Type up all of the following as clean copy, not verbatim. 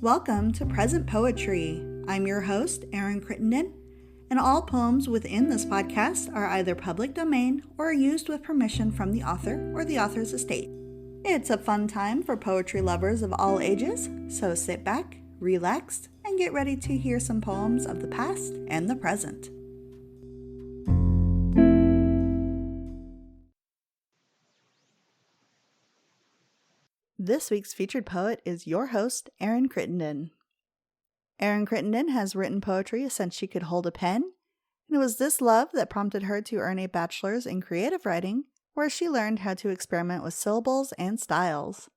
Welcome to Present Poetry. I'm your host, Erynn Crittenden, and all poems within this podcast are either public domain or used with permission from the author or the author's estate. It's a fun time for poetry lovers of all ages, so sit back, relax, and get ready to hear some poems of the past and the present. This week's featured poet is your host, Erynn Crittenden. Erynn Crittenden has written poetry since she could hold a pen, and it was this love that prompted her to earn a bachelor's in creative writing, where she learned how to experiment with syllables and styles.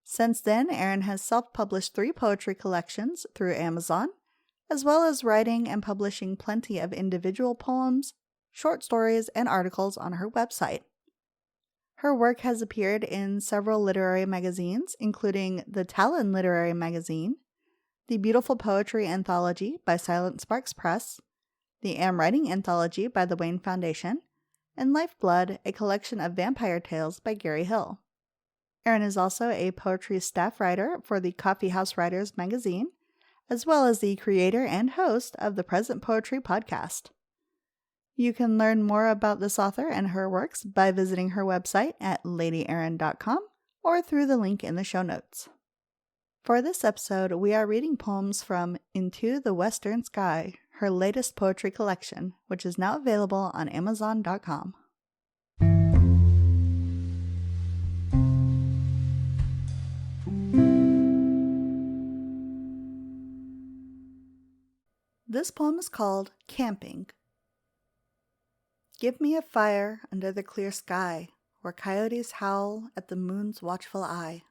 Since then, Erynn has self-published 3 poetry collections through Amazon, as well as writing and publishing plenty of individual poems, short stories, and articles on her website. Her work has appeared in several literary magazines, including the Talon Literary Magazine, the Beautiful Poetry Anthology by Silent Sparks Press, the Am Writing Anthology by the Wayne Foundation, and Lifeblood, a collection of vampire tales by Gary Hill. Erynn is also a poetry staff writer for the Coffee House Writers magazine, as well as the creator and host of the Present Poetry podcast. You can learn more about this author and her works by visiting her website at ladierynn.com or through the link in the show notes. For this episode, we are reading poems from Into the Western Sky, her latest poetry collection, which is now available on Amazon.com. This poem is called Camping. Give me a fire under the clear sky, where coyotes howl at the moon's watchful eye.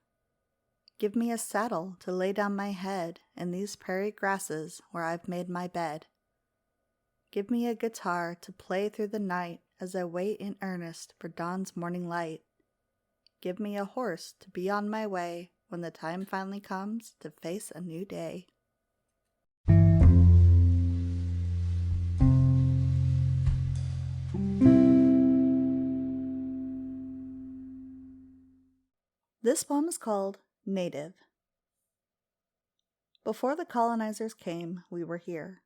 Give me a saddle to lay down my head in these prairie grasses where I've made my bed. Give me a guitar to play through the night as I wait in earnest for dawn's morning light. Give me a horse to be on my way when the time finally comes to face a new day. This poem is called Native. Before the colonizers came, we were here.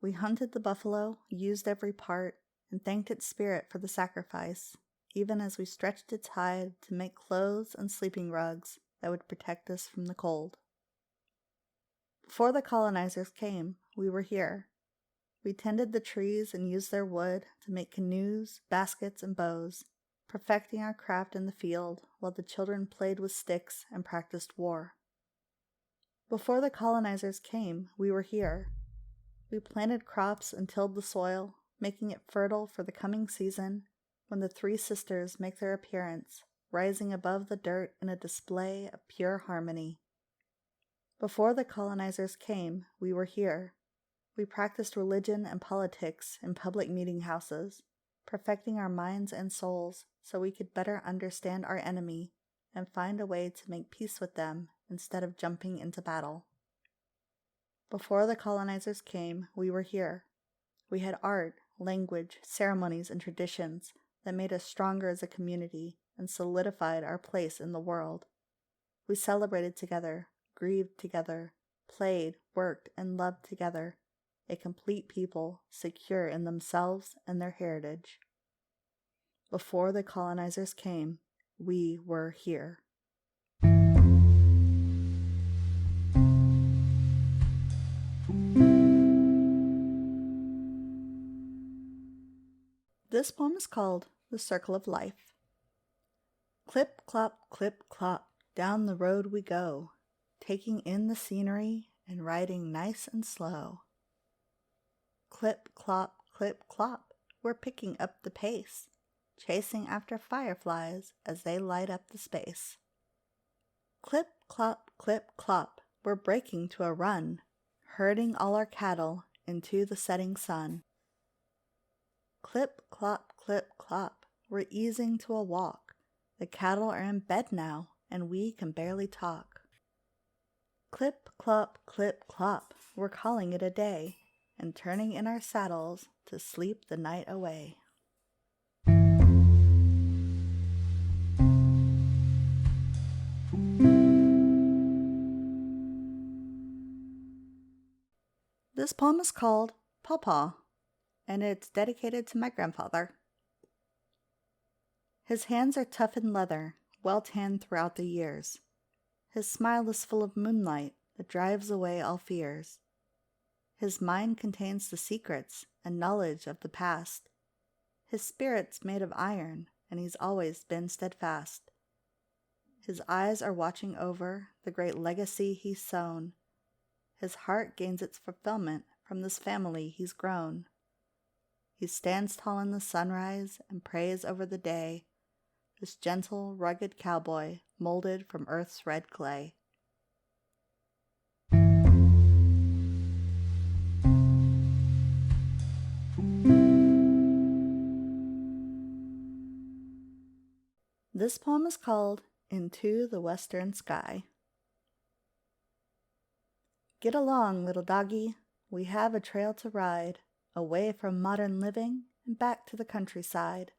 We hunted the buffalo, used every part, and thanked its spirit for the sacrifice, even as we stretched its hide to make clothes and sleeping rugs that would protect us from the cold. Before the colonizers came, we were here. We tended the trees and used their wood to make canoes, baskets, and bows, perfecting our craft in the field while the children played with sticks and practiced war. Before the colonizers came, we were here. We planted crops and tilled the soil, making it fertile for the coming season when the 3 sisters make their appearance, rising above the dirt in a display of pure harmony. Before the colonizers came, we were here. We practiced religion and politics in public meeting houses, perfecting our minds and souls so we could better understand our enemy and find a way to make peace with them instead of jumping into battle. Before the colonizers came, we were here. We had art, language, ceremonies, and traditions that made us stronger as a community and solidified our place in the world. We celebrated together, grieved together, played, worked, and loved together, a complete people secure in themselves and their heritage. Before the colonizers came, we were here. This poem is called The Circle of Life. Clip, clop, down the road we go, taking in the scenery and riding nice and slow. Clip, clop, we're picking up the pace, chasing after fireflies as they light up the space. Clip, clop, we're breaking to a run, herding all our cattle into the setting sun. Clip, clop, we're easing to a walk. The cattle are in bed now, and we can barely talk. Clip, clop, we're calling it a day, and turning in our saddles to sleep the night away. This poem is called Pawpaw, and it's dedicated to my grandfather. His hands are tough in leather, well tanned throughout the years. His smile is full of moonlight that drives away all fears. His mind contains the secrets and knowledge of the past. His spirit's made of iron, and he's always been steadfast. His eyes are watching over the great legacy he's sown. His heart gains its fulfillment from this family he's grown. He stands tall in the sunrise and prays over the day, this gentle, rugged cowboy molded from earth's red clay. This poem is called Into the Western Sky. Get along, little doggy, we have a trail to ride, away from modern living and back to the countryside.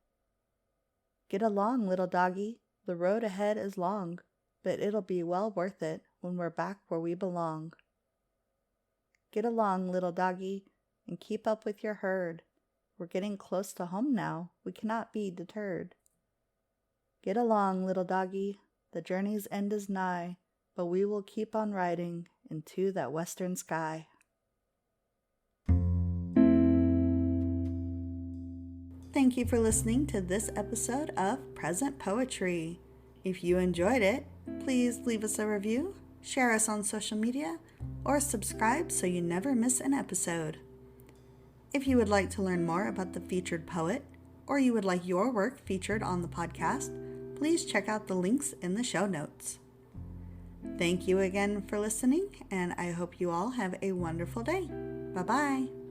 Get along, little doggy, the road ahead is long, but it'll be well worth it when we're back where we belong. Get along, little doggy, and keep up with your herd. We're getting close to home now, we cannot be deterred. Get along, little doggy, the journey's end is nigh, but we will keep on riding into that western sky. Thank you for listening to this episode of Present Poetry. If you enjoyed it, please leave us a review, share us on social media, or subscribe so you never miss an episode. If you would like to learn more about the featured poet, or you would like your work featured on the podcast, please check out the links in the show notes. Thank you again for listening, and I hope you all have a wonderful day. Bye-bye.